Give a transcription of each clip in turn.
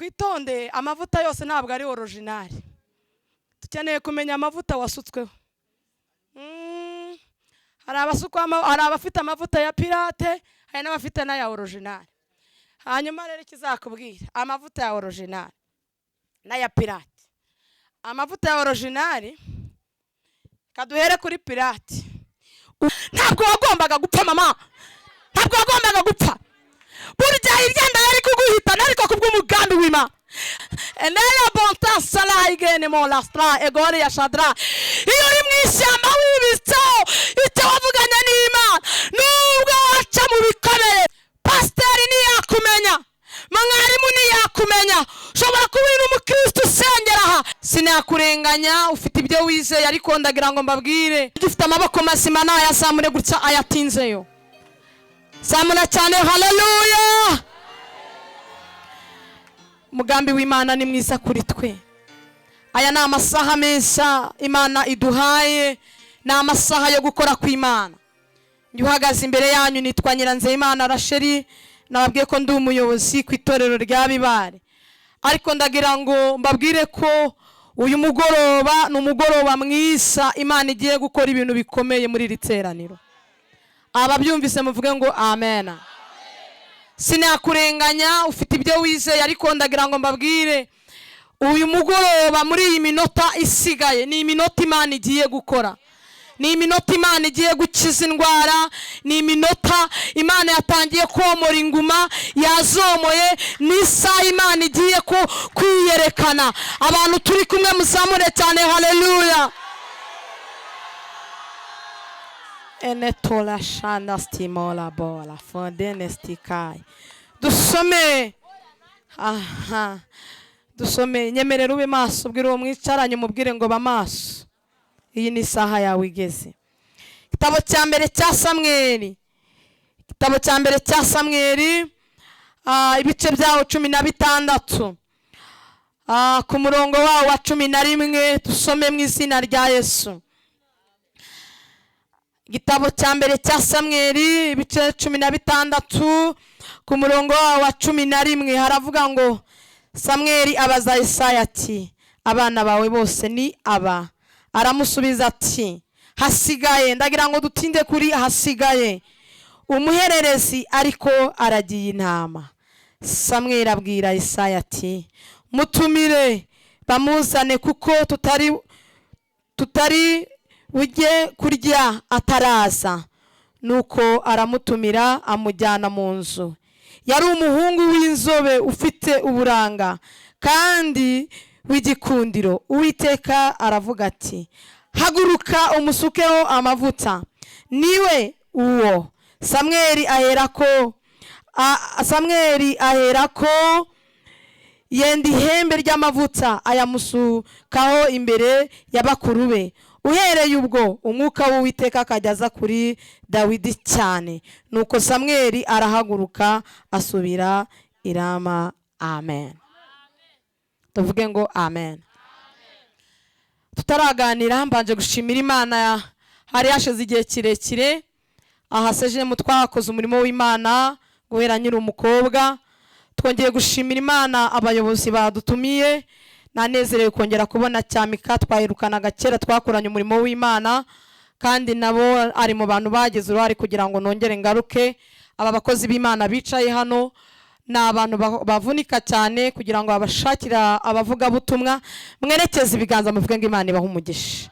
twitonde, amavuta yose ntabwo ari original. Dukeneye kumenya amavuta wasutsweho. Hari abafite amavuta ya pirate, hari n'abafite n'aya original. Hanyuma rero ikizakubwira amavuta ya original n'aya pirate. Amavuta ya original kaduhere kuri pirate. Ntabwo wagombaga gupfa mama, ntabwo wagombaga gupfa. Burya iryenda yari kuguhitana ariko kubw'umugambi w'Imana. Enela bonta sala igene mo lastra egore ya shadra. Iyo uri mu ishyamba wibitso icyo wavuganye n'Imana nubwo waca mu bikomeye. Pasiteri niyakumenya, mwarimu niyakumenya, ushobora kuba uri umukristo usengera aha. Sinakurenganya, ufite ibyo wizeye, ariko ndagira ngo mbabwire ufite amaboko mazima nayasamure gutya ayatinzeyo. Samuna cyane, haleluya. Umugambi w'Imana ni mwiza kuri twe. Aya ni amasaha meza Imana iduhaye, ni amasaha yo gukora kw'Imana. Uhagaze imbere yanyu nitwa Nyiranzeyimana Rachel, nababwiye ko ndi umuyobozi ku itorero rya Bibare. Ariko ndagira ngo mbabwire ko uyu mugoroba ni umugoroba mwiza Imana igiye gukora ibintu bikomeye muri iri teraniro. Ababyumvise muvuge ngo amen. Sinakurenganya, ufite ibyo wizeye, ariko ndagira ngo mbabwire uyu mugoroba muri iyi minota isigaye ni iminota Imana igiye gukora. Ni iminota Imana igiye gukiza indwara, ni iminota Imana yatangiye komora inguma yazomoye, ni isaha Imana igiye kwiyerekana. Abantu turi kumwe muzamure cyane, haleluya. Enetola shanda stimola bola fondene stikai. Dusome. Dusome, nyemerera ube maso, ubwire uwo mwicaranye umubwire ngo ba maso. Iyi ni isaha yawe igeze. Igitabo cya mbere cya Samweli. Igitabo cya mbere cya Samweli, ibice byaho 16. Ku murongo wawo wa 11 dusome mu izina rya Yesu. Igitabo cya mbere cya Samweli, ibice 16, ku murongo wawo wa 11 haravuga ngo Samweli abaza Yesaya ati, abana bawe bose ni aba? Aramusubiza ati, hasigaye, ndagira ngo dutinde kuri hasigaye umuhererezi ariko aragiye intama. Samweli abwira Yesaya ati, mutumire bamuzane kuko tutari ujye kurya ataraza. Nuko aramutumira amujyana mu nzu. Yari umuhungu w'inzobe ufite uburanga kandi w'igikundiro. Uwiteka aravuga ati, haguruka umusukeho amavuta. Niwe uwo. Samweli aherako yenda ihembe ry'amavuta ayamusukaho imbere y'abakuru be. Uhereye ubwo umwuka w'Uwiteka akajyaza kuri Dawidi cyane. Nuko Samweli arahaguruka asubira i Rama. Amen. Tuvuge ngo amen. Tutaraganira mbanje gushimira Imana, hari hashize igihe kirekire ahaseje mu twakoze umurimo w'Imana guhera nyiri umukobwa. Twongeye gushimira Imana abayobozi badutumiye. Nanezerewe kongera kubona Cyamika, twahirukanaga kera twakoranye umurimo w'Imana, kandi nabo ari mu bantu bagize uruhare kugira ngo nongere ngaruke. Aba bakozi b'Imana bicaye hano ni abantu bavunika cyane kugira ngo abashakira abavuga butumwa. Mwerekeze ibiganza muvuge ngo Imana ibahe umugisha.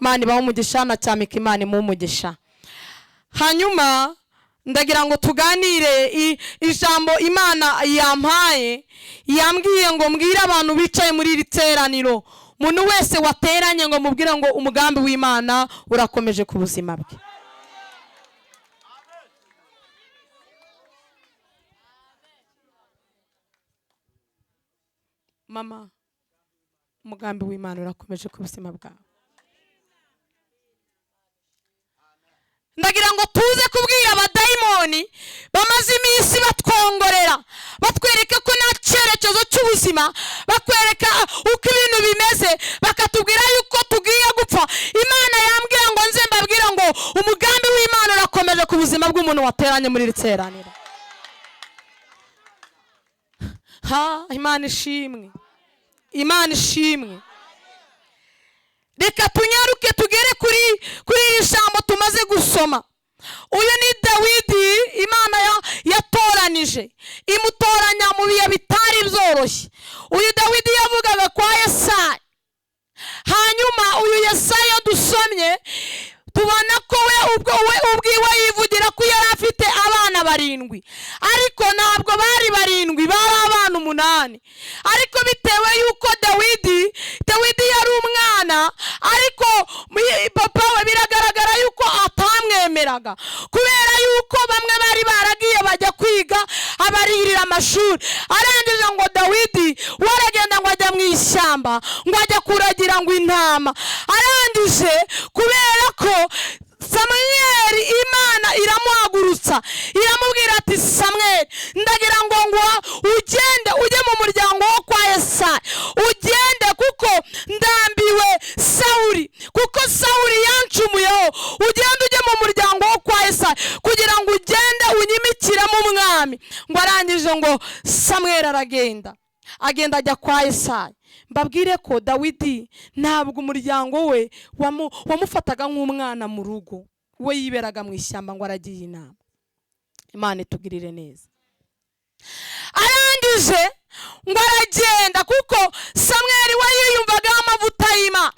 Imana ibahe umugisha na Cyamika Imana imuhe umugisha. Hanyuma ndagira ngo tuganire ijambo Imana yampaye, yambwiye ngo mbwire abantu bicaye muri iri teraniro, umuntu wese wateranye ngo mubwire ngo umugambi w'Imana urakomeje ku buzima bwe. Mama, umugambi w'Imana urakomeje ku buzima bwawe. Ndagira ngo tuze kubwira abadayimoni bamaze iminsi batwongorera, batwereka ko nta cyerekezo cy'ubuzima, bakwereka uko ibintu bimeze, bakatubwira yuko tugiye gupfa. Imana yambwira ngo nze mbabwira ngo umugambi w'Imana urakomeje ku buzima bw'umuntu wateranye muri iri teraniro. Imana ishimwe, Imana ishimwe. Reka tunyaruke tugere kuri iri jambo tumaze gusoma. Uyu ni Dawidi Imana yatoranije, imutoranya mu bihe bitari byoroshye. Uyu Dawidi yavugaga kwa Yesaya. Hanyuma uyu Yesaya dusomye tubona ko we ubwiwe yivugira ko yari afite abana 7, ariko ntabwo bari 7, bari abana 8. Ariko bitewe yuko Dawidi yari umwana, ariko papa we biragaragara yuko atamwemeraga, kubera yuko bamwe bari baragiye bajya kwiga abarihirira amashuri. Arangije ngo Dawidi waragenda ngo ajya mu ishyamba ngo ajya kuragira ngo intama. Arangije kubera ko Samweli Imana iramuhagurutsa iramubwira ati Samweli, ndagira ngo ugende ujye mu muryango wo kwa Yesaya, ugende kuko ndambiwe Sawuli, kuko Sawuli yancumuyeho. Ugende ujye mu muryango wo kwa Yesaya kugira ngo ugende unyimikiremo umwami. Ngo arangije ngo Samweli agenda ajya kwa Yesaya. Mbabwire ko Dawidi ntabwo umuryango we wamufataga nk'umwana mu rugo, we yiberaga mu ishyamba ngo aragiye inama. Imana itugirire neza. Arangije ngo aragenda kuko Samweli we yiyumvaga amavuta y'Imana,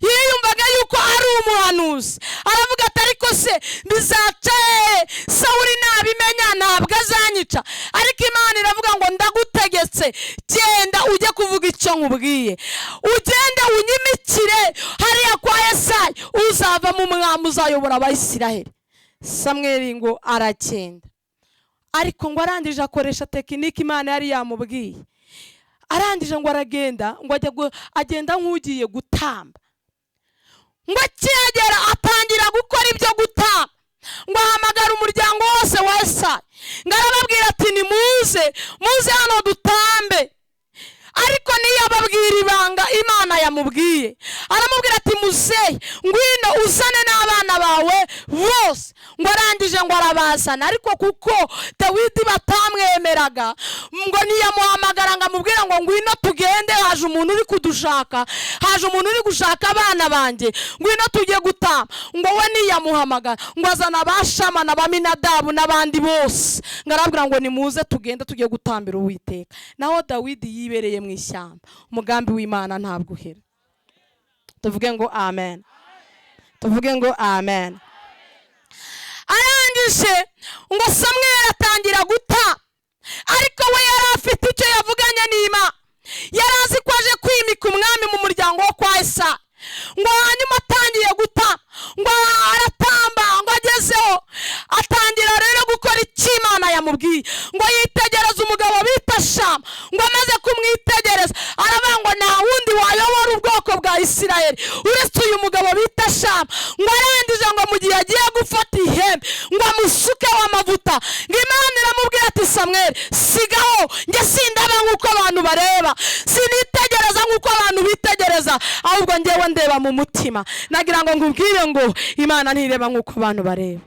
yiyumvaga yuko ari umuhanuzi. Aravuga ati ariko se bizaca Sawuli nabimenya ntabwo azanyica. Ariko Imana iravuga ngo ndagutegetse, genda ujye kuvuga icyo nkubwiye, ugende unyimikire hariya kwa Yesaya, uzavamo umwami uzayobora Abisiraheli. Samweli ngo aragenda, ariko ngo arangije akoresha tekiniki Imana yari yamubwiye. Arangije ngo aragenda ngo agenda nk'ugiye gutamba. Ngo akihagera atangira gukora ibyo gutamba, ngo ahamagara umuryango wose wa Yesaya, ngo arababwira ati muze hano dutambe. Ariko niyababwira ibanga Imana yamubwiye. Aramubwira ati muzehe, ngwino uzane n'abana bawe bose. Ngo arangije ngo arabazana, ariko kuko Dawidi batamwemeraga, ngo niyamuhamagara ngo amubwira ngo ngwino tugende, haje umuntu uri kudushaka, haje umuntu uri gushaka abana banjye, ngwino tujye gutamba. Ngo we niyamuhamagara ngo azana Bashama na Baminadabu n'abandi bose, ngo arabwira ngo nimuze tugende tujye gutambira Uwiteka. Naho Dawidi yibereye mu ishyamba, umugambi w'Imana ntabwo uhera. Tuvuge ngo amen, tuvuge ngo amen. Arangije ngo Samweli atangira gutamba, ariko we yari afite icyo yavuganye n'Imana. Yari azi ko aje kwimika umwami mu muryango wo kwa Yesaya. Ngo hanyuma atangiye gutamba, ngo aratamba, ngo agezeho atangira rero gukora icyo Imana yamubwiye. Ngo yitegereza umugabo bita Shama, ngo amaze kumwitegereza aravuga ngo nta wundi wayobora ubwoko bwa Isiraheli uretse uyu mugabo bita Shama. Ngo arangije ngo mu gihe agiye gufata ihembe ngo amusukeho amavuta, ngo Imana iramubwira ati Samweli, sigaho, njye sindaba nk'uko abantu bareba, sinitegereza nk'uko abantu bitegereza, ahubwo njyewe ndeba mu mutima. Nagira ngo ngubwire ngo Imana ntireba nk'uko abantu bareba.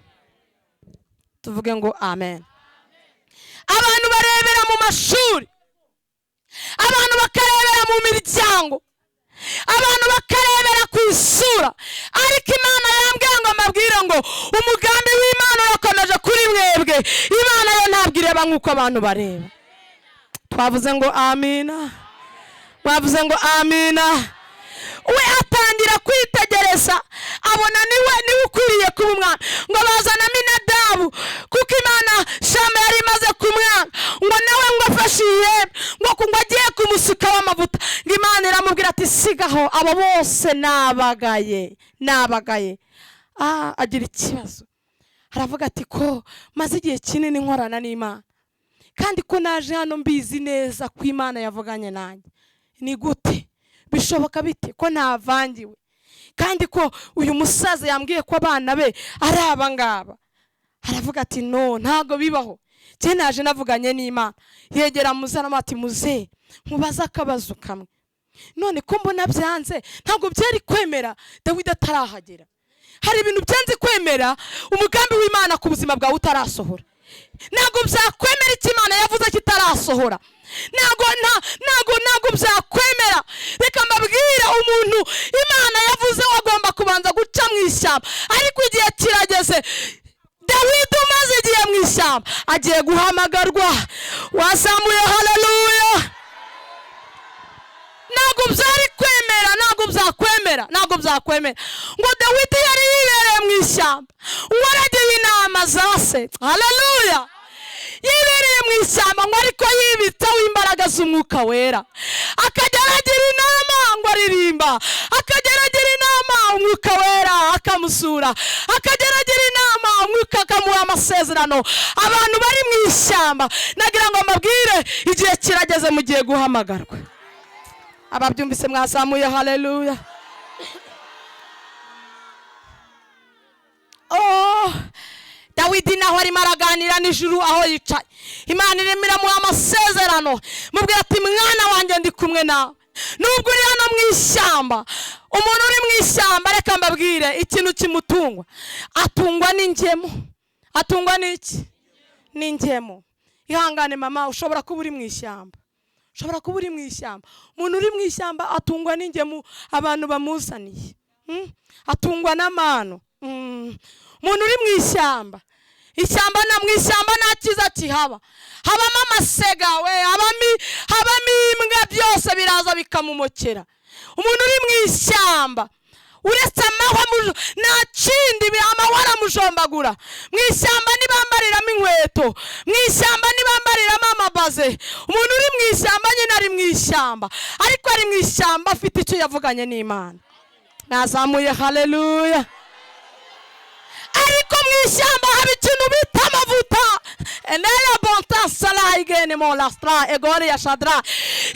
Tuvuge ngo amen. Abantu barebera mu mashuri, abantu bakarebera mu miryango, abantu bakarebera ku isura, ariko Imana yambwiye ngo mbabwire ngo umugambi w'Imana urakomeje kuri mwebwe. Imana yo ntabwo ireba nk'uko abantu bareba. Twavuze ngo amina, bavuze ngo amina. We atangira kwitegereza abona niwe ukwiriye kuba umwana. Ngo bazana Aminadabu kuko Imana Shama yari imaze kumwana, ngo nawe ngo afashe ihembe ngo agiye kumusukaho amavuta. Ngo Imana iramubwira ati sigaho, abo bose nabagaye. Agira ikibazo, aravuga ati ko maze igihe kinini nkorana n'Imana, kandi ko naje hano mbizi neza ko Imana yavuganye nanjye, ni gute bishoboka bite ko navangiwe, kandi ko uyu musaza yambwiye ko abana be ari abangaba? Aravuga ati no, ntago bibaho, cye naje navuganye n'Imana. Yegera muzana ati muze nkubaza akabazo kamwe, none ko mbona byanze, ntago byari kwemera Dawidi atarahagera. Hari ibintu byanze kwemera umugambi w'Imana ku buzima bwawe utarasohora. ntabwo byakwemera icyo Imana yavuze kitarasohora. ntabwo byakwemera. Reka mbabwire, umuntu Imana yavuze wagomba kubanza guca mu ishyamba, ariko igihe kirageze. Dawidi umaze igihe mu ishyamba agiye guhamagarwa. Wazamuye haleluya. ntabwo byari kwemera, ntabwo byakwemera ngo Dawidi yari yibereye mu ishyamba, waragiye inama za se. Haleluya. yibereye mu ishyamba ngo ariko yibitseho imbaraga z'umwuka wera, akajya aragira inama ngo aririmba, akajya aragira inama umwuka wera akamusura, akajya aragira inama umwuka akamuha amasezerano. Abantu bari mu ishyamba, nagira ngo mbabwire, igihe kirageze mugiye guhamagarwa. Ababyumvise mwazamuye haleluya. Dawidi naho arimo araganira n'ijuru aho yicaye, Imana irimo iramuha amasezerano, mubwira ati mwana wanjye ndi kumwe nawe. Nubwo uri hano mu ishyamba, umuntu uri mu ishyamba, reka mbabwire ikintu kimutungwa, atungwa n'ingemu. Atungwa n'iki? N'ingemu. Ihangane mama, ushobora kuba uri mu ishyamba, umuntu uri mu ishyamba atungwa n'ingemu abantu bamuzaniye, atungwa n'amano. Umuntu uri mu ishyamba, mu ishyamba nta cyiza kihaba, habamo amasega we, habamo imbwa, byose biraza bikamumokera. Umuntu uri mu ishyamba uretse amahwa nta kindi, amahwa aramujombagura. Mu ishyamba ntibambariramo inkweto, mu ishyamba ntibambariramo amabaze. Umuntu uri mu ishyamba nyine ari mu ishyamba, ariko ari mu ishyamba afite icyo yavuganye n'Imana. Nazamuye haleluya. Ariko mu ishyamba haba ikintu bita amavuta. Enela bonta sala igene mo lastra egore ya shadra.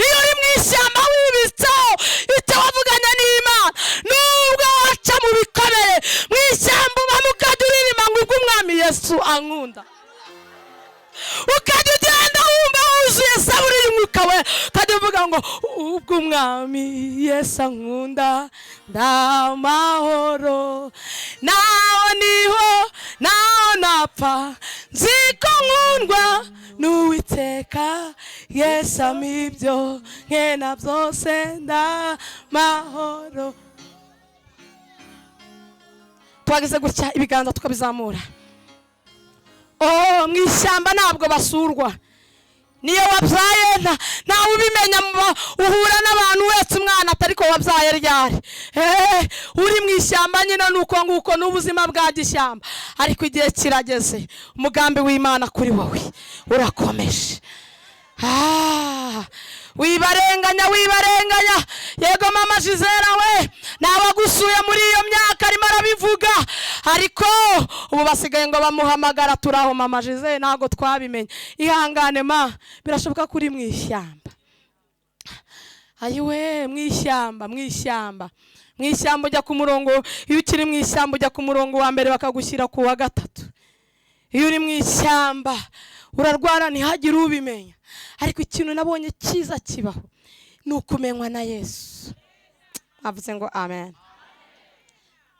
Iyo uri mu ishyamba wibitseho icyo wavuganye n'Imana, nubwo waca mu bikomeye, mu ishyamba uba mukadurira ngo umwami Yesu ankunda. Ukajya ugenda wumva wuzuye saburi y'umwuka we, ukajya uvuga ngo ubwo umwami Yesu ankunda ndamahoro, naho niho naho napfa nziko nkundwa n'Uwiteka, Yesu ampa ibyo nkena byose ndamahoro. Twageze gutya ibiganza tukabizamura. Mu ishyamba ntabwo basurwa. Niyo wabyaye ntawe ubimenya, uhura n'abantu wese umwana atari ko wabyaye ryari. Uri mu ishyamba nyine nuko nguko n'ubuzima bwa gishyamba, ariko igihe kirageze, umugambi w'Imana kuri wowe urakomeje. Wibarenganya. Yego mama Gisela we, nabagusuye muri iyo myaka arimo arabivuga, ariko ubu basigaye ngo bamuhamagara turaho mama Gisela, ntago twabimenye. Ihangane ma, birashoboka kuri mu ishyamba. Ayiwe, mu ishyamba ujya ku murongo. Iyo ukiri mu ishyamba ujya ku murongo wa mbere bakagushyira ku wa gatatu. Iyo uri mu ishyamba urarwara ntihagire ubimenya, ariko ikintu nabonye cyiza kibaho ni ukumenywa na Yesu. Avuze ngo amen.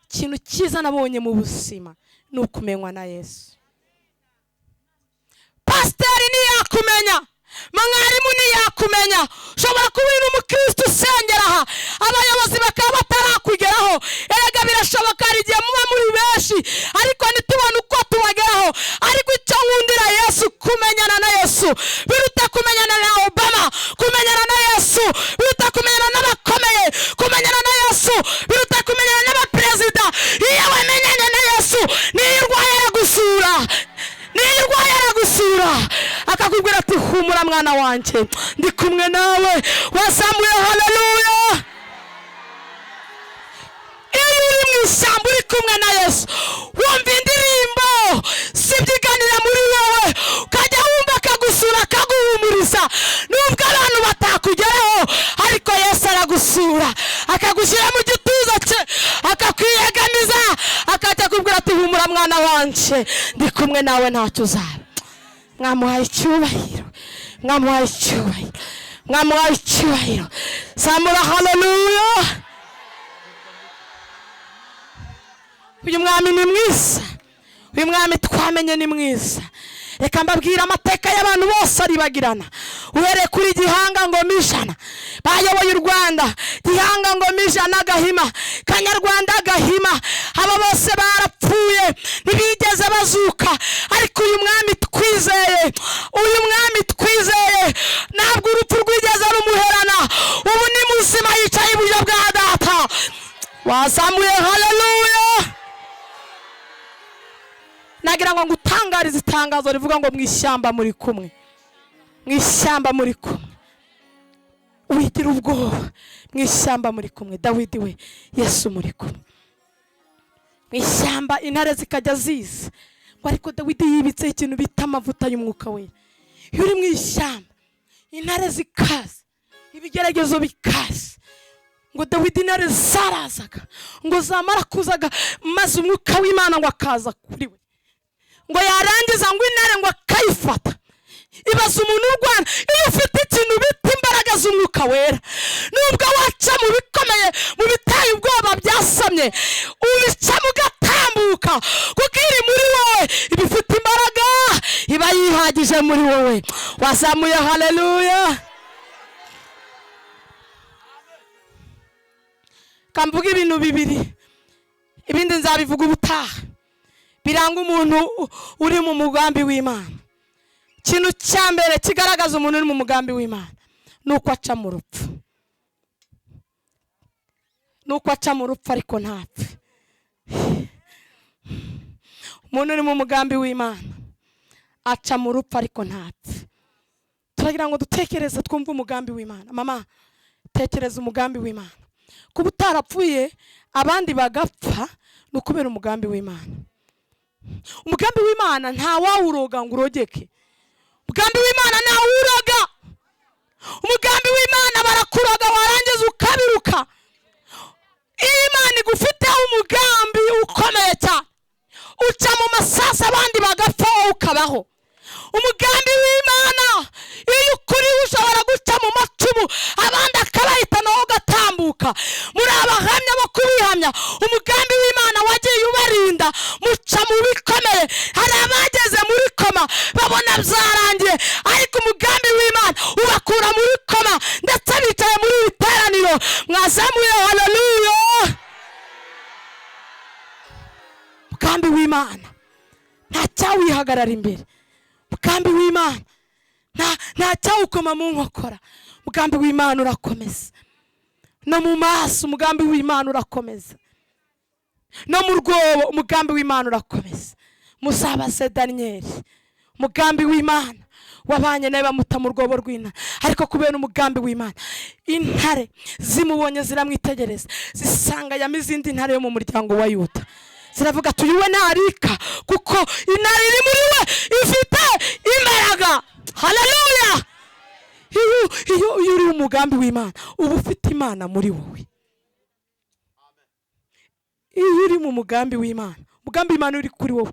Ikintu cyiza nabonye mu buzima ni ukumenywa na Yesu. Pasiteri ntiyakumenya, mwarimu ntiyakumenya, ushobora kuba uri umukristo usengera aha, abayobozi bakaba batarakugeraho. Erega birashoboka hari igihe muba muri benshi ariko ntitubone uko tubageraho. Ariko icyo nkundira Yesu, kumenyana na Yesu biruta kumenyana na Obama. Kumenyana na Yesu biruta kumenyana n'abakomeye. Kumenyana na Yesu biruta kumenyana n'abaperezida. Iyo wamenyanye na Yesu, niyo urwaye aragusura, akakubwira ati humura mwana wanjye, ndi kumwe nawe. Wazamuye haleluya. Iyo uri mu ishyamba uri kumwe na Yesu, wumva indirimbo zibyiganira muri wowe, ukajya wumva akagusura akaguhumuriza. Nubwo abantu batakugeraho, ariko Yesu aragusura, akagushyira mu gituza cye, akakwiyegamiza, akajya akubwira ati humura mwana wanjye, ndi kumwe nawe ntacyo uzaba. Mwamuhaye icyubahiro. Zamura haleluya. Uyu mwami ni mwiza, uyu mwami twamenye ni mwiza. reka mbabwira amateka y'abantu bose aribagirana. Uhereye kuri Gihanga Ngoma Ijana bayoboye u Rwanda, Gihanga Ngoma Ijana Gahima, Kanyarwanda Gahima, aba bose barapfuye ntibigeze bazuka. Ariko uyu mwami twizeye ntabwo urupfu rwigeze rumuherana. Ubu ni muzima yicaye iburyo bwa Data. Wazamuye haleluya. Nagira ngo ngutangarize itangazo rivuga ngo mwishyamba muri kumwe, mwishyamba muri kumwe, wigira ubwoba, mwishyamba muri kumwe. Dawidi we, Yesu muri kumwe. Mwishyamba intare zikajya ziza, ariko Dawidi yibitse ikintu bita amavuta y'umwuka we. Iyo uri mwishyamba intare zikaza, ibigeragezo bikaza, ngo Dawidi intare zarazaga, ngo zamara kuzaga maze umwuka w'Imana ngo akaza kuri we, ngo yarangiza ngo intare ngo akayifata. Ibaza umuntu urwana iyo ufite ikintu bita imbaraga z'umwuka wera, nubwo waca mu bikomeye, mu bitaye ubwoba byasamye, ubica mugatambuka, kuko iri muri wowe ibifite imbaraga, iba yihagije muri wowe. Wazamuye haleluya. Kamvuga ibintu bibiri, ibindi nzabivuga ubutaha, biranga umuntu uri mu mugambi w'Imana. Ikintu cya mbere kigaragaza umuntu uri mu mugambi w'Imana nuko aca mu rupfu, nuko aca mu rupfu ariko ntapfe. Umuntu uri mu mugambi w'Imana aca mu rupfu ariko ntapfe. Turagira ngo dutekereze, twumve umugambi w'Imana. Mama, tekereza umugambi w'Imana. Kuba utarapfuye abandi bagapfa ni ukubera umugambi w'Imana. Umugambi w'Imana nta wawuroga ngo urogeke. Umugambi w'Imana nta wuroga. Umugambi w'Imana barakuroga warangiza ukabiruka. Imana igufiteho umugambi ukomeye cyane, uca mu masasa abandi bagapfa wowe ukabaho. Umugambi w'Imana iyo ukuri ushobora guca mu macumu abandi akabahita nawe ugatambuka. Muri abahamya bo kubihamya, umugambi w'Imana wagiye ubarinda muca mu bikomeye. Hari abageze muri koma babona byarangiye, ariko umugambi w'Imana ubakura muri koma ndetse bicaye muri biteraniro. Mwazamuye haleluya. Umugambi w'Imana nta cyawihagarara imbere. Umugambi w'Imana nta cyawukoma mu nkokora. Umugambi w'Imana urakomeza no mu maso, umugambi w'Imana urakomeza no mu rwobo, umugambi w'Imana urakomeza. Muzabaze Daniyeli, umugambi w'Imana wabanye nawe bamuta mu rwobo rw'intare, ariko kubera umugambi w'Imana intare zimubonye ziramwitegereza, zisanga yamize indi ntare yo mu muryango wa Yuda, ziravuga ati uyu we ntarika kuko intare iri muri we ifite imbaraga. Haleluya. Iyo uri umugambi w'Imana uba ufite Imana muri wowe. Iyo uri mu mugambi w'Imana, umugambi w'Imana uri kuri wowe,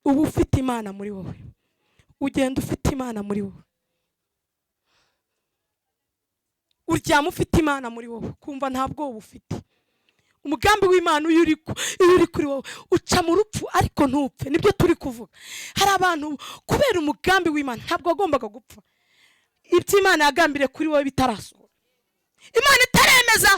uba ufite Imana muri wowe. Ugenda ufite Imana muri wowe, uryama ufite Imana muri wowe, kumva ntabwo wowe ufite. Umugambi w'Imana iyo uri kuri wowe uca mu rupfu ariko ntupfe. Nibyo turi kuvuga. Hari abantu kubera umugambi w'Imana ntabwo agombaga gupfa. Ibyo Imana yagambiriye kuri wowe bitarasohora, Imana itaremeza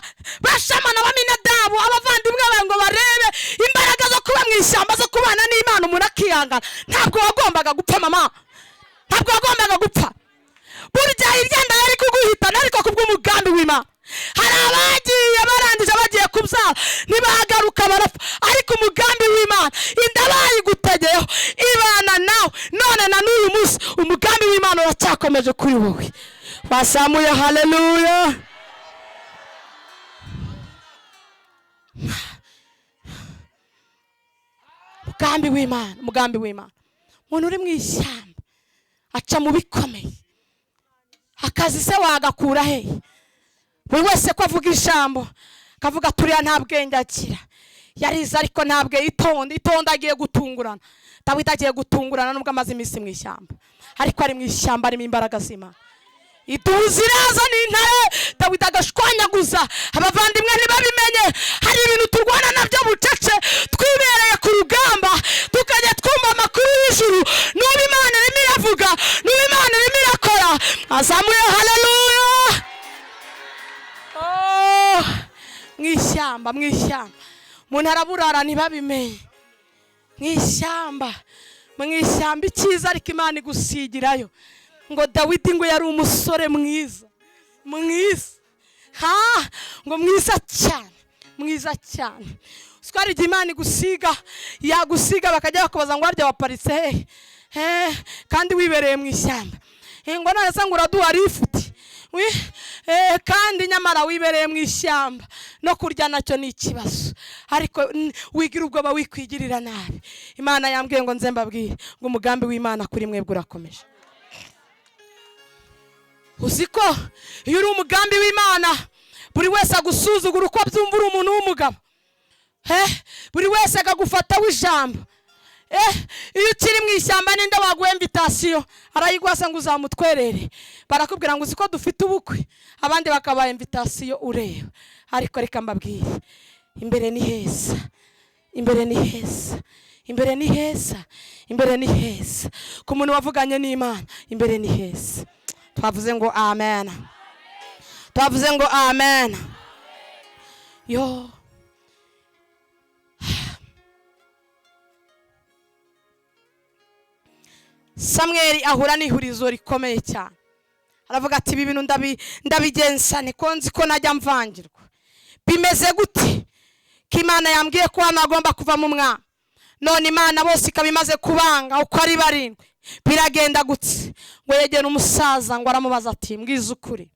bashamana b'Aminadabu abavandimwe bawe ngo barebe imbaraga zo kuba mu ishyamba zo kubana n'Imana, umuntu akihangana, ntabwo wagombaga gupfa mama, ntabwo wagombaga gupfa. Burya iryenda yari kuguhitana ariko kubw'umugambi w'Imana. Hari abagiye barangije bagiye kubyara ntibagaruka barapfa, ariko umugambi w'Imana inda bayigutegeyeho ibana nawe none na n'uyu munsi. Umugambi w'Imana uracyakomeje kuri wowe. Wasamuye haleluya. Umugambi w'Imana, umugambi w'Imana. Umuntu uri mu ishyamba aca mu bikomeye, akazi se wagakura he? Buri wese ko avuga ijambo akavuga turiya nta bwenge agira, yarize ariko nta bwenge. Itonda agiye gutungurana. Dawidi agiye gutungurana nubwo amaze iminsi mu ishyamba, ariko ari mu ishyamba arimo imbaraga z'Imana. Idubu ziraza n'intare Dawidi agashwanyaguza, abavandimwe ntibabimenye. Hari ibintu turwana nabyo bucece twibereye ku rugamba, tukajya twumva amakuru y'ijuru, n'ubu Imana mwazamuye haleluya. Oh, mwishyamba umuntu araburara ntibabimenye. Mwishyamba icyiza ariko Imana igusigirayo ngo Dawidi ngo yari umusore mwiza ngo mwiza cyane. Twari Imana igusiga yagusiga bakajya bakubaza ngo warya waparitse kandi wibereye mu ishyamba ngo none se ngo uraduha rifuti kandi nyamara wibereye mu ishyamba no kurya nacyo ni ikibazo, ariko wigira ubwoba wikwigirira nabi. Imana yambwiye ngo nze mbabwire ngo umugambi w'Imana kuri mwebwe urakomeje. Uziko iyo uri umugambi w'Imana buri wese agusuzugura uko byumva uri umuntu w'umugabo, buri wese akagufata w'ijambo. Iyo ukiri mu ishyamba ninde waguha invitation arayigwasa ngo uzamutwerere, barakubwira ngo uziko dufite ubukwe, abandi bakabaha invitation ureba. Ariko reka mbabwire imbere ni heza, imbere ni heza ku muntu wavuganye n'Imana. Imbere ni heza. Twavuze ngo amen. Yo Samweli ahura n'ihurizo rikomeye cyane. Aravuga ati ibi bintu ndabigensane ko nzi ko najya mvangirwa. Bimeze gute ko Imana yambwiye ko hano agomba kuva mu mwana, none Imana bose ikabimaze kubanga uko ari barindwi, biragenda gutse? Ngo yegera umusaza ngo aramubaza ati mbwiza ukuri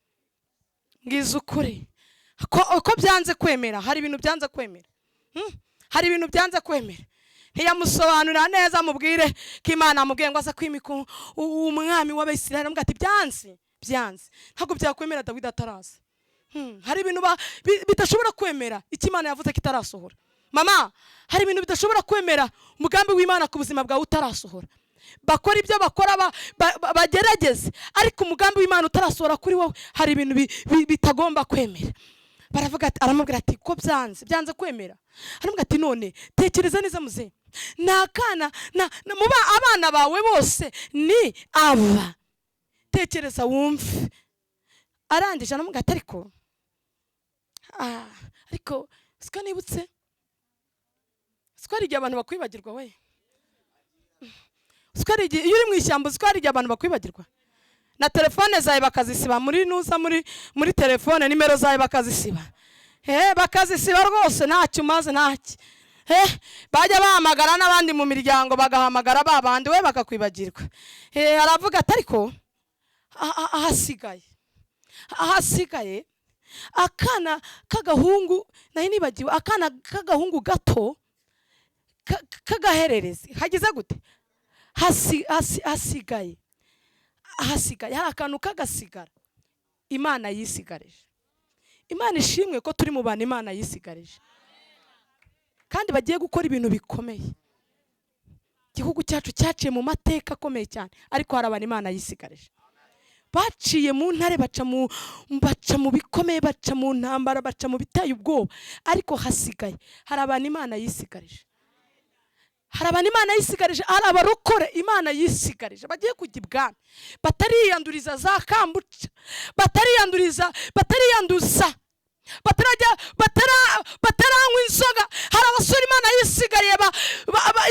ko byanze kwemera. Hari ibintu byanze kwemera. Ntiyamusobanurira neza amubwire ko Imana amubwiye ngo aza kwimika umwami w'Abisirayeli. Amubwira ati byanze ntabwo byakwemera Dawidi ataraza. Hari ibintu bidashobora kwemera icyo Imana yavuze kitarasohora. Mama, hari ibintu bidashobora kwemera umugambi w'Imana ku buzima bwawe utarasohora. Bakora ibyo bakora bagerageze, ariko umugambi w'Imana utarasohora kuri wowe hari ibintu bitagomba kwemera. Aramubwira ati ko byanze kwemera. Aramubwira ati none tekereza neza muze, nakana muba abana bawe bose ni aba, tekereza wumve. Arangije aramubwira ati ariko siko nibutse, siko ari abantu bakwibagirwa we, siko ari iyo uri mu ishyamba, siko ari abantu bakwibagirwa na telefone zawe bakazisiba muri telefone, nimero zawe bakazisiba. Bakazisiba rwose ntacyo umaze ntacyo. Bajya bahamagara n'abandi mu miryango bagahamagara babandi we bakakwibagirwa. Aravuga ati ariko ahasigaye akana k'agahungu, nayo nibagiwe, akana k'agahungu gato k'agahererezi hagize gute, hasigaye hari akantu k'agasigara Imana yisigarije. Imana ishimwe ko turi mu bantu Imana yisigarije kandi bagiye gukora ibintu bikomeye. Igihugu cyacu cyaciye mu mateka akomeye cyane, ariko hari abantu Imana yisigarije. Baciye mu ntare, baca mu bikomeye, baca mu ntambara, baca mu biteye ubwoba, ariko hasigaye hari abantu Imana yisigarije. Hari abantu Imana yisigarije, hari abarokore Imana yisigarije bagiye kujya ibwami, batariyanduriza za kambuca, batariyanduza, bataranywa inzoga. Hari abasore Imana yisigariye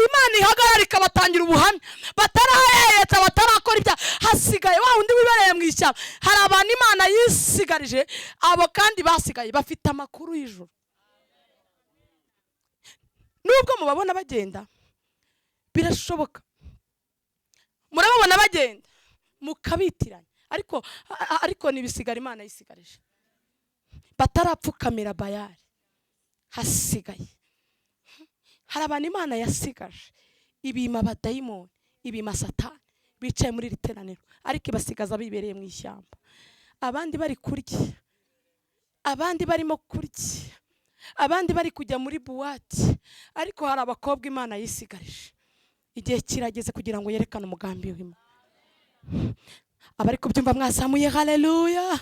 Imana ihagararika batangira ubuhamya, batarahetse, batarakora ibya, hasigaye wa undi wibereye mu ishyamba. Hari abantu Imana yisigarije, abo kandi basigaye bafite amakuru y'ijuru. Nubwo mubabona bagenda, birashoboka murababona bagenda mukabitiranya, ariko nibisigara Imana yisigarije, batarapfukamira Bayali. Hasigaye hari abantu Imana yasigaje, ibima abadayimoni, ibima Satani, bicaye muri iri teraniro, ariko ibasigaza bibereye mu ishyamba. Abandi bari kurya, abandi barimo kurya, abandi bari kujya muri buwate, ariko hari abakobwa Imana yisigarije. Igihe kirageze kugira ngo yerekane umugambi w'Imana. Abari kubyumva mwasamuye haleluya.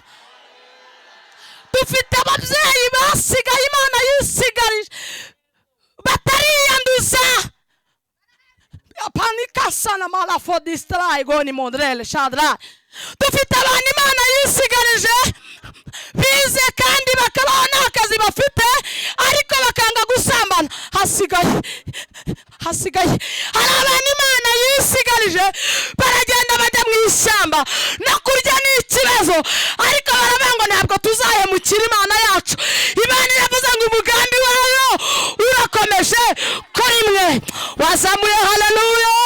Dufite ababyeyi basigaye Imana yisigarije, batariyanduza, panika sana mala fodistra igoni mondrele shadra. Dufite abantu Imana yisigarije bize kandi bakabaho nta kazi bafite ariko bakanga gusambana. Hasigaye hari abantu Imana yisigarije baragenda bajya mu ishyamba no kurya ni ikibazo ariko baravuga ngo ntabwo tuzahemukira Imana yacu. Imana iravuze ngo umugambi wayo urakomeje kuri mwe. Wazamuye haleluya.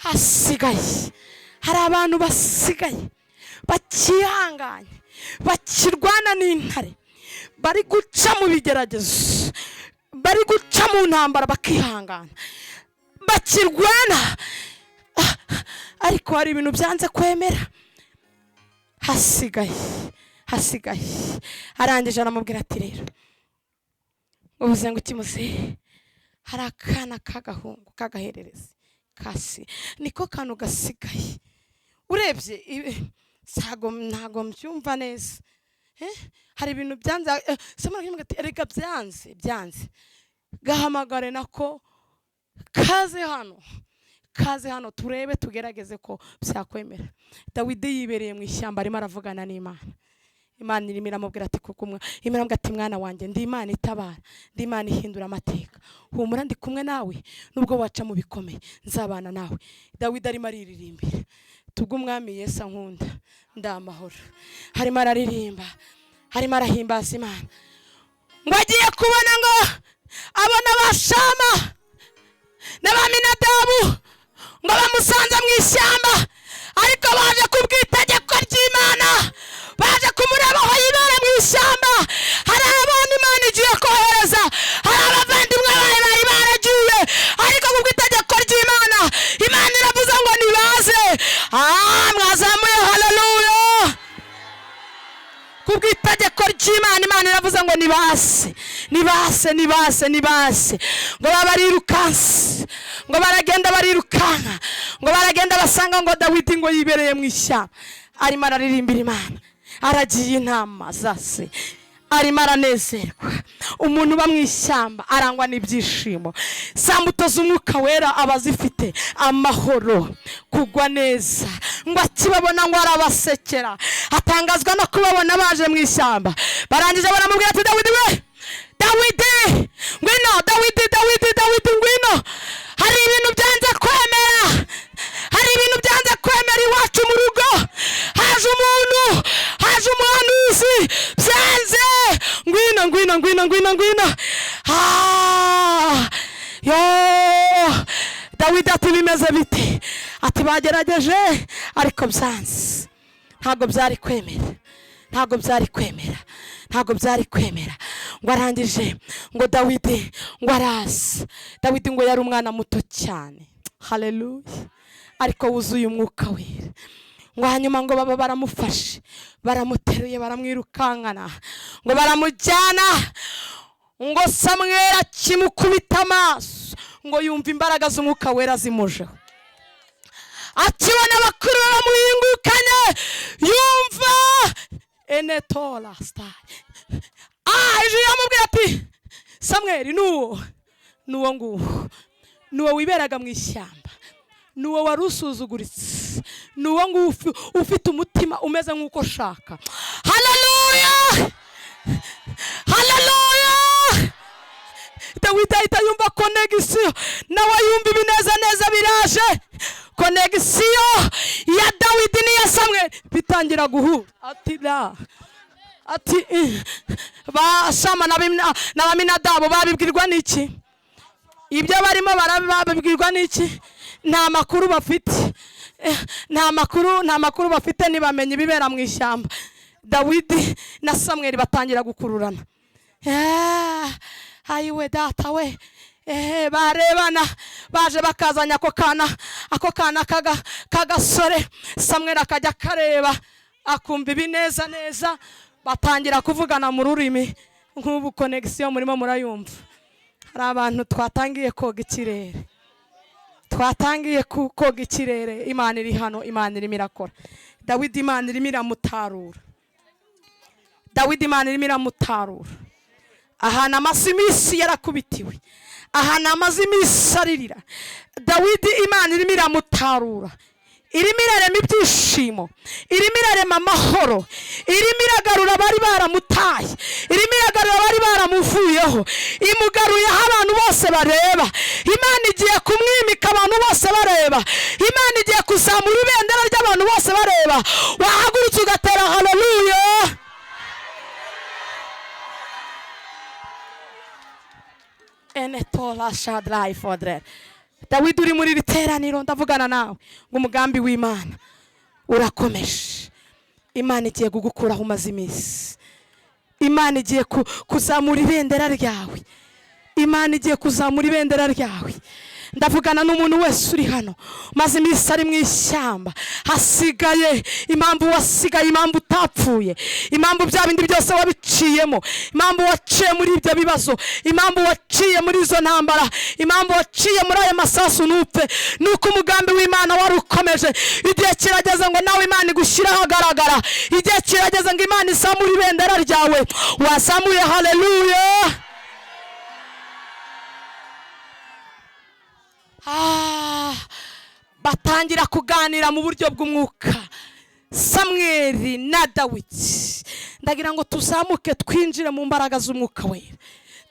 Hasigaye hari abantu basigaye bakihanganye bakirwana n'intare bari guca mu bigeragezo bari guca mu ntambara bakihangana bakirwana ariko hari ibintu byanze kwemera. Hasigaye arangije aramubwira ati rero ubuze ngo kimuze hari akana k'agahungu k'agahererezi kasi niko kantu gasigaye urebye ntago mbyumva neza. Hari ibintu byanze erega byanze gahamagare nako kaze hano turebe tugerageze ko byakwemera. Dawidi yibereye mu ishyamba arimo aravugana n'Imana. Imana irimo iramubwira ati kuko iramubwira ati mwana wanjye ndi Imana itabara, ndi Imana ihindura amateka, humura ndi kumwe nawe nubwo waca mu bikomeye nzabana nawe. Dawidi arimo ariririmbira tubw'umwami Yesu ankunda ndamahoro. Harimo araririmba harimo arahimbaza Imana ngo agiye kubona ngo abona bashama n'abaminadabu ngo bamusanze mu ishyamba ariko baje kubwitegeko ry'Imana baje kumureba aho yibera mu ishyamba. Hari abantu Imana igiye kohereza, hari abavandimwe bari baragiye ariko kubwitegeko ry'Imana Imana iravuze ngo nibaze. Mwazamuye haleluya. Kubwitegeko ry'Imana Imana iravuze ngo nibase ngo babarirukanse ngo baragenda barirukanka ngo baragenda basanga ngo Dawidi ngo yibereye mu ishyamba arimo araririmbira Imana aragiye intama zase arimo aranezerwa. Umuntu uba mu ishyamba arangwa n'ibyishimo. Sambuto z'umwuka wera abazifite amahoro kugwa neza ngo akibabona ngo arabasekera. Atangazwa no kubabona baje mu ishyamba. Barangije baramubwira ati Dawidi ngwino, Dawidi ngwino. Hari ibintu byanze kwemera iwacu mu rugo. Haje umuhanuzi byanze. Ngwino. Dawidi ati bimeze bite? Ati bagerageje ariko byanze. Ntabwo byari kwemera. Ngo arangije ngo Dawidi ngo araza. Dawidi ngo yari umwana muto cyane. Haleluya. Ariko wuzuye umwuka wera. Ngo hanyuma ngo baba baramufashe baramuteruye baramwirukankana ngo baramujyana ngo Samweli akimukubita amaso ngo yumva imbaraga z'umwuka wera zimujeho. Akibona bakuru bamuhingukanye yumva enetola star. Ije yamubwira ati Samweli nuwo wiberaga mu ishyamba, nuwo warusuzuguritse, nuwo ngo ufite umutima umeze nk'uko shaka. Haleluya. Dawidi ahita yumva konegisiyo nawe yumva ibinezaneza biraje. Konegisiyo ya Dawidi n'iya Samweli bitangira guhura. Ati bashama n'abaminadabu babibwirwa n'iki? Ibyo barimo babibwirwa n'iki? Nta makuru bafite ntibamenye ibibera mu ishyamba. Dawidi na Samweli batangira gukururana. Ayiwe data we. Barebana baje bakazanya ako kana kagasore. Samweli akajya kareba akumva ibineza neza. Batangira kuvugana mu rurimi nk'ubu connection murimo murayumva. Hari abantu twatangiye koga ikirere. Imana iri hano, Imana irimo irakora. Dawidi Imana irimo iramutarura. Ahana amasimisi yarakubitiwe aha namaze iminsi aririra. Dawidi Imana irimo iramutarura, irimo irarema ibyishimo, irimo irarema amahoro, irimo iragarura abari baramutaye, irimo iragarura abari baramuvuyeho, imugaruye aho abantu bose bareba. Imana igiye kumwimika abantu bose bareba. Imana igiye kuzamura ibendera ry'abantu bose bareba. Wahagurutse ugatera haleluya. Enetola shadrai fodre. Dawidi uri muri riteraniro ndavugana nawe ngo umugambi w'Imana urakomeje. Imana igiye kugukuraho umaze iminsi. Imana igiye kuzamura ibendera ryawe. Imana igiye kuzamura ibendera ryawe. Ndavugana n'umuntu wese uri hano maze iminsi ari mu ishyamba, hasigaye impamvu wasigaye, impamvu utapfuye, impamvu bya bindi byose wabiciyemo, impamvu waciye muri ibyo bibazo, impamvu waciye muri izo ntambara, impamvu waciye muri aya masasu ntupfe, nuko umugambi w'Imana wari ukomeje. Igihe kirageze ngo nawe Imana igushyire ahagaragara. Igihe kirageze ngo Imana izamure ibendera ryawe. Wazamuye haleluya. Batangira kuganira mu buryo bw'umwuka, Samweli na Dawidi. Ndagira ngo tuzamuke twinjire mu mbaraga z'umwuka wera.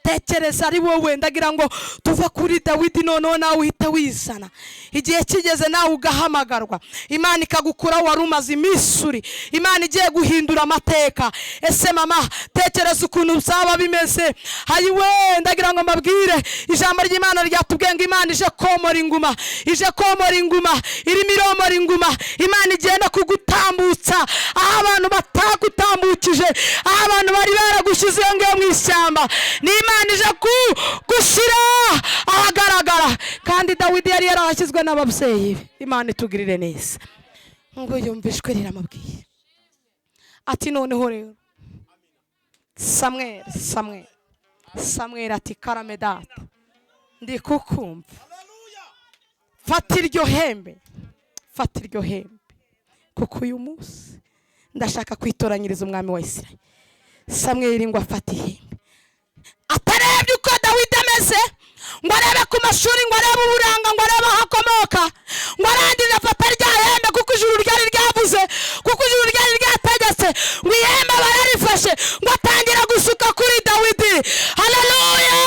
Tekereza ari wowe, ndagira ngo tuve kuri Dawidi noneho nawe uhita wizana. Igihe kigeze nawe ugahamagarwa, Imana ikagukura wari umaze iminsi uri. Imana igiye guhindura amateka. Ese mama, tekereza ukuntu uzaba bimeze. Hayiwe, ndagira ngo mbabwire ijambo ry'Imana ryatubwiye ngo Imana ije komora inguma, ije komora inguma, irimo iromora inguma. Imana igenda kugutambutsa aho abantu batagutambukije, aho abantu bari baragushyize iyo ngiyo mu ishyamba. Ni Imana ije gushyira ahagaragara. Kandi Dawidi yari yarahashyizwe n'ababyeyi be. Imana itugirire neza. Ngo yumvishwe riramubwiye ati noneho rero Samweli ati karame data, ndi kukumva. Fata iryo hembe, fata iryo hembe, kuko uyu munsi ndashaka kwitoranyiriza umwami wa Isirayeli. Samweli ngo afate ihembe, atarebye uko Dawidi ameze, ngo arebe ku mashuri, ngo arebe uburanga, ngo arebe aho akomoka, ngo arangije afata rya hembe, kuko ijuru ryari ryavuze, kuko ijuru ryari ryategetse ngo ihembe bararifashe, ngo atangira gusuka kuri Dawidi. Haleluya.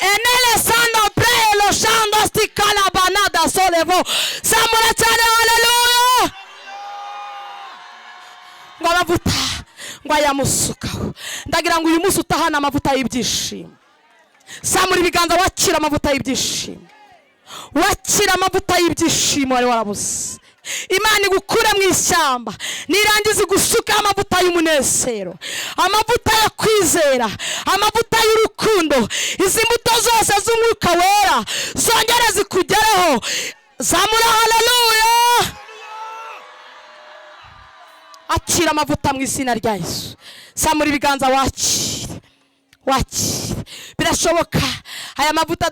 Enele sando brelo shando stikala banada solevo. Samura cyane haleluya. Ngo amavuta ngo ayamusukaho. Ndagira ngo uyu munsi utahana amavuta y'ibyishimo. Samura ibiganza wakira amavuta y'ibyishimo. Wakira amavuta y'ibyishimo wari warabuze. Imana igukure mu ishyamba, nirangiza gusuka amavuta y'umunezero, amavuta yo kwizera, amavuta y'urukundo. Izi mbuto zose z'umwuka wera zongera zikugereho. Zamura haleluya. Akira amavuta mu izina rya Yesu. Samura ibiganza wakire, wakire. Birashoboka aya mavuta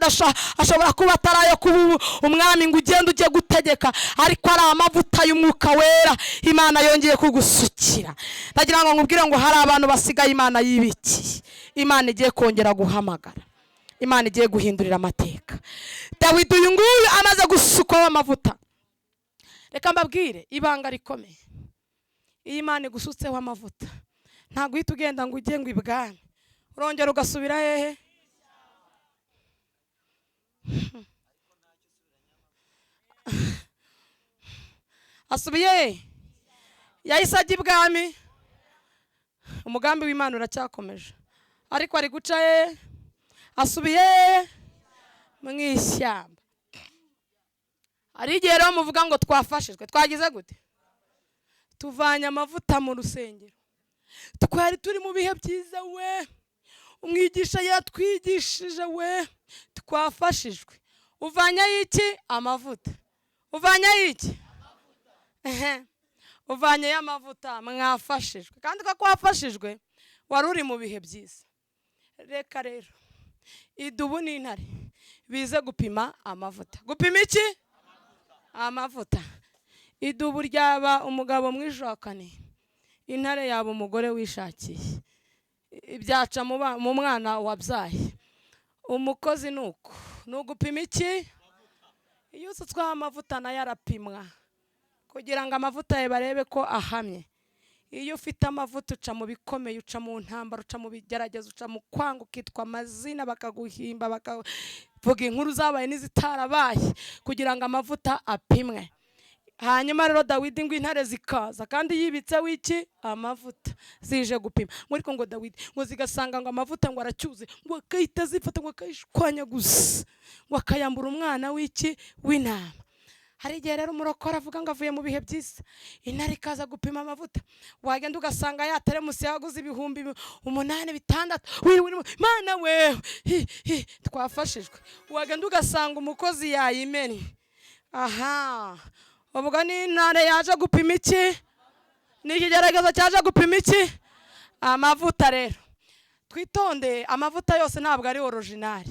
ashobora kuba atarayo kuba umwami ngo ugende ujye gutegeka, ariko ari amavuta y'umwuka wera Imana yongeye kugusukira. Ndagira ngo nkubwire ngo hari abantu basigaye Imana yibikiye. Imana igiye kongera guhamagara, Imana igiye guhindurira amateka. Dawidi uyu nguyu amaze gusukwaho amavuta. Reka mbabwire ibanga rikomeye. Iyi Imana igusutseho amavuta, ntabwo uhita ugenda ngo ujye ngo ibwami urongera ugasubira hehe. Asubiye yahise ajya ibwami. Umugambi w'Imana uracyakomeje, ariko ari guca asubiye mu ishyamba. Ari igihe rero muvuga ngo twafashijwe. Twagize gute? Tuvanye amavuta mu rusengero, twari turi mu bihe byiza we, umwigisha yatwigishije we, twafashijwe. Uvanya iki? Amavuta. Uvanya iki? Uvanye y'amavuta, mwafashijwe. Kandi ko kwafashijwe wari uri mu bihe byiza. Reka rero idubu n'intare bize gupima amavuta. Gupima iki? Amavuta. Idubu ryaba umugabo mwijokane, intare yaba umugore wishakiye. Ibyaca mu mwana wabyaye. umukozi nuko nugupima iki iyo usutsweho amavuta nayo arapimwa kugira ngo amavuta yawe barebe ko ahamye. Iyo ufite amavuta uca mu bikomeye, uca mu ntambara, uca mu bigerageza, uca mu kwanga, ukitwa amazina bakaguhimba, bakavuga inkuru zabaye n'izitarabaye kugira ngo amavuta apimwe. Hanyuma rero Dawidi ngo intare zikaza kandi yibitse wiki amavuta zije gupima. Ariko ngo Dawidi ngo zigasanga ngo amavuta ngo aracyuze, ngo akahita zifata ngo akayishwanya gusa, ngo akayambura umwana wiki w'intama. Hari igihe rero umurokore avuga ngo avuye mu bihe byiza, intare ikaza gupima amavuta, wagenda ugasanga ya teremusi yaguze ibihumbi 8-6, Mana wewe twafashijwe. Wagenda ugasanga umukozi yayimennye. Aha, ubwo ni intare yaje gupima iki? Ni ikigeragezo cyaje gupima iki? Amavuta. Rero twitonde, amavuta yose ntabwo ari original.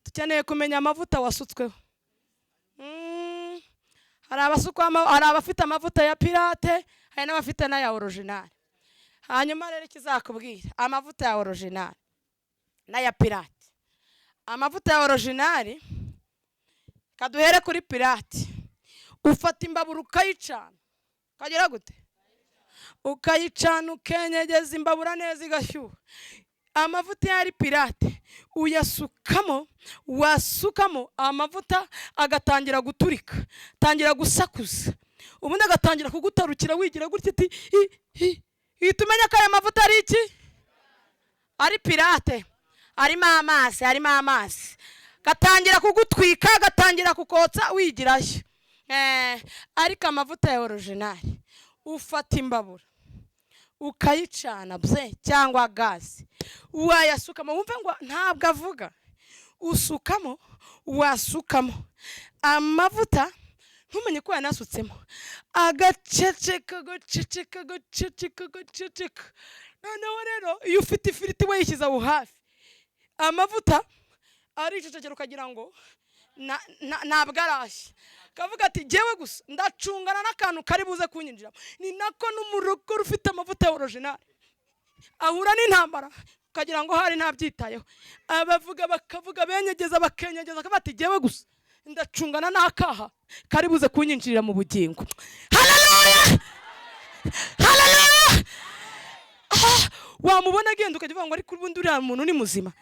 Tukeneye kumenya amavuta wasutsweho. Hari abafite amavuta ya pirate, hari n'abafite n'aya original. Hanyuma rero ikizakubwira amavuta ya original n'aya pirate. Amavuta ya original, kaduhere kuri pirate. Ufata imbabura ukayicana, kagira gute? Ukayicana ukenyegeza imbabura neza igashyuha. Amavuta ya pirate uyasukamo, wasukamo amavuta agatangira guturika, tangira gusakuza, ubundi agatangira kugutarukira wigira gutya ati itumenya ko aya mavuta ari iki? Ari pirate, arimo amazi, gatangira kugutwika, gatangira kukotsa wigirayo. Ariko amavuta ya original ufata imbabura ukayicana cyangwa gazi, wayasukamo, wumve ngo ntabwo avuga, usukamo, wasukamo amavuta ntumenye ko yanasutsemo, agaceceka. Noneho rero iyo ufite ifiriti wayishyize aho hafi, amavuta aricecekera ukagira ngo ntabwo arashye. Kavuga ati jewe gusa ndacungana n'akantu kari buze kunyinjira. Ni nako n'umurokore ufite amavuta ya original ahura n'intambara ukagira ngo hari ntabyitayeho. Abavuga bakavuga benyegeza bakenyegeza, akavuga ati jewe gusa ndacungana n'akaha kari buze kunyinjirira mu bugingo. Haleluya, haleluya. Wamubona agenda ukavuga ngo ariko ubundi uriya muntu ni muzima,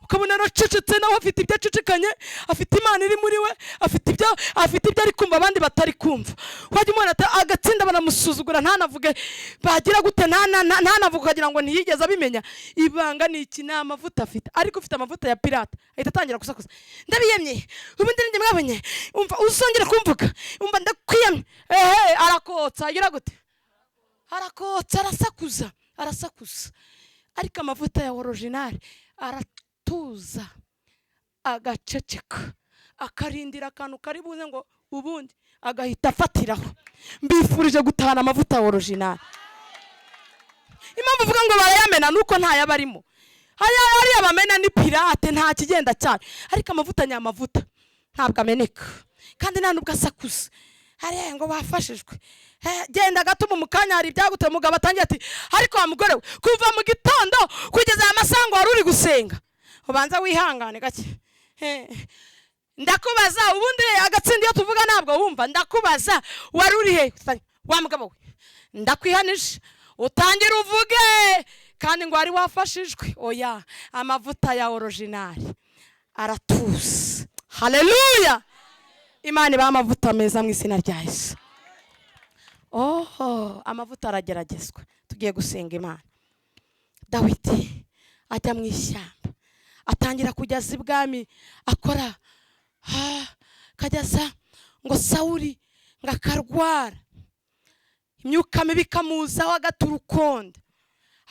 ukabona aracecetse nawe afite ibyo acecekanye, afite Imana iri muri we, afite ibyo ari kumva abandi batari kumva. Wajya umwana agatsinda banamusuzugura, ntanavuge bagira gute, ntanavuga ukagira ngo ntiyigeze abimenya. Ibanga ni iki? Ni amavuta afite. Ariko ufite amavuta ya pirate ahita atangira gusakuza, ndabiyemye ubundi ninjye mwabonye, umva uzongera kumvuga, umva ndakwiyemye. Arakotsa, agira gute? Arakotsa, arasakuza. Ariko amavuta ya original aratuza, agaceceka, akarindira akantu kari buze ngo ubundi agahita afatiraho. Mbifurije gutahana amavuta ya original. Impamvu uvuga ngo barayamena nuko ntaya barimo. Hariya bamena ni pirate, nta kigenda cyane. Ariko amavuta nyamavuta ntabwo ameneka kandi nta nubwo asakuza. Hariya ngo bafashijwe, genda gatuma mukanya hari ibyagute. Mugabo atangiye ati ariko wa mugore we, kuva mu gitondo kugeza amasango wari uri gusenga, ubanza wihangane gake. Ndakubaza ubundi agatsinda iyo tuvuga ntabwo wumva. Ndakubaza wari uri he? Wa mugabo we, ndakwihanije utangira uvuge kandi ngo wari wafashijwe. Oya, amavuta ya original aratuza. Haleluya. Imana iba amavuta meza mu izina rya Yesu. Amavuta arageragezwa. Tugiye gusenga Imana. Dawidi ajya mu ishyamba, atangira kujyaza ibwami, akora kajyaza ngo Sawuli ngo akarwara, imyuka mibi ikamuzaho agaturukonda.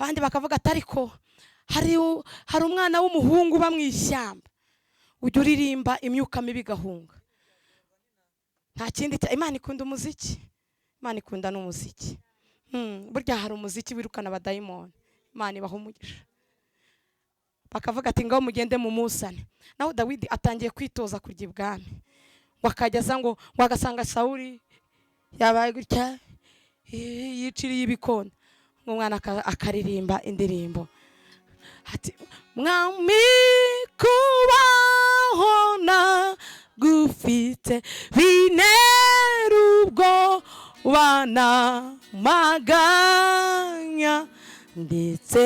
Abandi bakavuga ati ariko hari umwana w'umuhungu uba mu ishyamba ujya uririmba imyuka mibi gahunga. Nta kindi. Imana ikunda umuziki, Imana ikunda n'umuziki. Burya hari umuziki wirukana abadayimoni. Imana ibaha umugisha. Bakavuga ati ngaho mugende mu musane. Naho Dawidi atangiye kwitoza kurya ibwami, wakajyaza ngo wagasanga Sawuli yabaye gutya yiciriye ibikona, ngo umwana akaririmba indirimbo ati mwami kubaho nagufite bintera ubwoba n'amaganya ndetse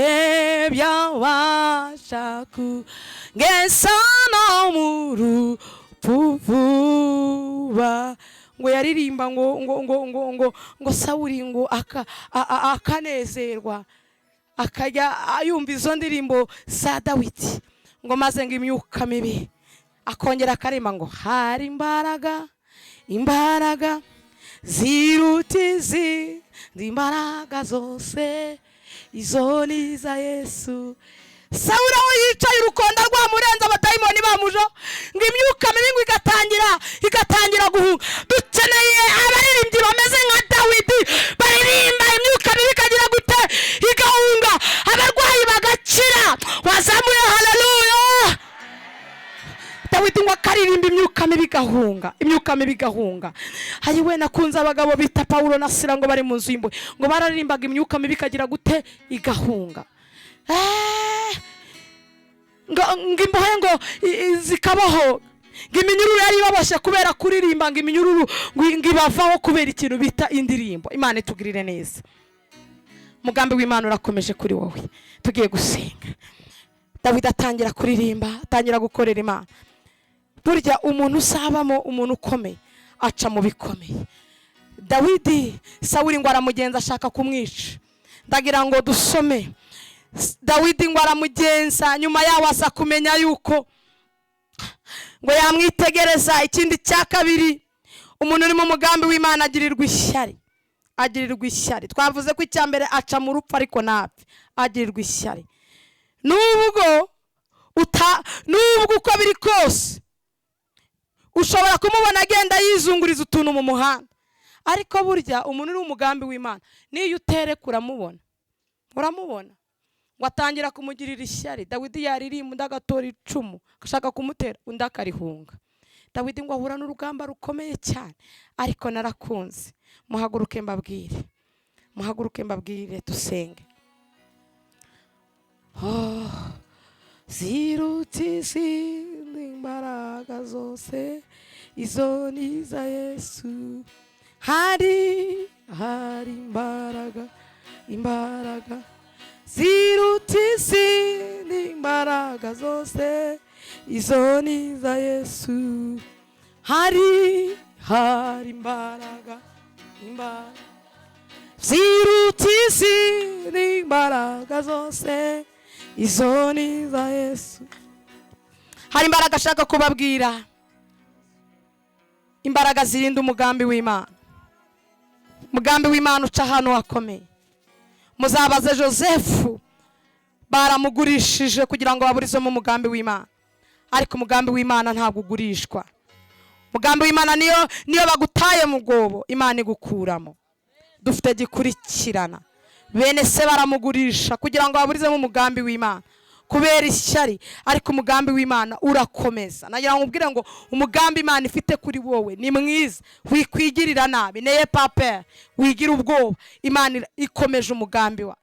byabasha kungeza no mu rupfu vuba. Ngo yaririmba ngo Sawuli ngo akanezerwa akajya yumva izo ndirimbo za Dawidi, ngo maze ngo imyuka mibi akongera akarima ngo hari imbaraga ziruta izindi mbaraga zose, izo ni iza Yesu. Sawuli aho yicaye urukonda rwamurenze abadayimoni bamujo, ngo imyuka mibi ngo igatangira guhunga. Dukeneye abaririmbyi bameze nka Dawidi baririmba imyuka mibi ikagira gute igahunga, abarwayi bagakira. Wazamuye haleluya. Dawidi ngo akaririmba imyuka mibi igahunga. Ayiwe nakunze abagabo bita Paulo na Sila ngo bari mu nzu y'imbohe, ngo bararimbaga imyuka mibi ikagira gute igahunga. Ngo imbohe ngo zikabaho, ngo iminyururu yari babasha kubera kuririmba, ngo iminyururu ngo ibavaho kubera ikintu bita indirimbo. Imana itugirire neza. Mugambi w'Imana urakomeje kuri wowe. Tugiye gusenga. Dawidi atangira kuririmba, atangira gukorera Imana. Burya umuntu usabamo umuntu ukomeye aca mu bikomeye. Dawidi Sawuli ngo aramugenza ashaka kumwica. Ndagira ngo dusome. Dawidi ngo aramugenza, nyuma yaho aza kumenya yuko ngo yamwitegereza. Ikindi cya kabiri, umuntu uri mu mugambi w'Imana agirirwa ishyari. Twavuze ko icya mbere aca mu rupfu ariko napfe, agirirwa ishyari. Nubwo uko biri kose ushobora kumubona agenda yizunguriza utuntu mu muhanda, ariko burya umuntu uri mu mugambi w'Imana niyo utereka uramubona. Ngo atangira kumugirira ishyari. Dawidi yaririmba, undi agatora icumu agashaka kumutera, undi akarihunga. Dawidi ngo ahura n'urugamba rukomeye cyane, ariko narakunze. Muhaguruke mbabwire dusenge. Ziruta izindi mbaraga zose, izo ni iza Yesu. Hari imbaraga ziruta izindi mbaraga zose, izo ni iza Yesu. Hari imbaraga ziruta izindi mbaraga zose, izo ni iza Yesu. Hari imbaraga ashaka kubabwira, imbaraga zirinda umugambi w'Imana. Umugambi w'Imana uca ahantu hakomeye. Muzabaze Josefu, baramugurishije kugira ngo baburizemo umugambi w'Imana, ariko umugambi w'Imana ntabwo ugurishwa. Umugambi w'Imana niyo bagutaye mu gobo, Imana igukuramo. Dufite gikurikirana. Bene se baramugurisha kugira ngo baburizemo umugambi w'Imana kubera ishyari, ariko umugambi w'Imana urakomeza. Nagira ngo ubwire ngo umugambi Imana ifite kuri wowe ni mwiza, wikwigirira nabi, neye pape wigira ubwoba. Imana ikomeje umugambi wa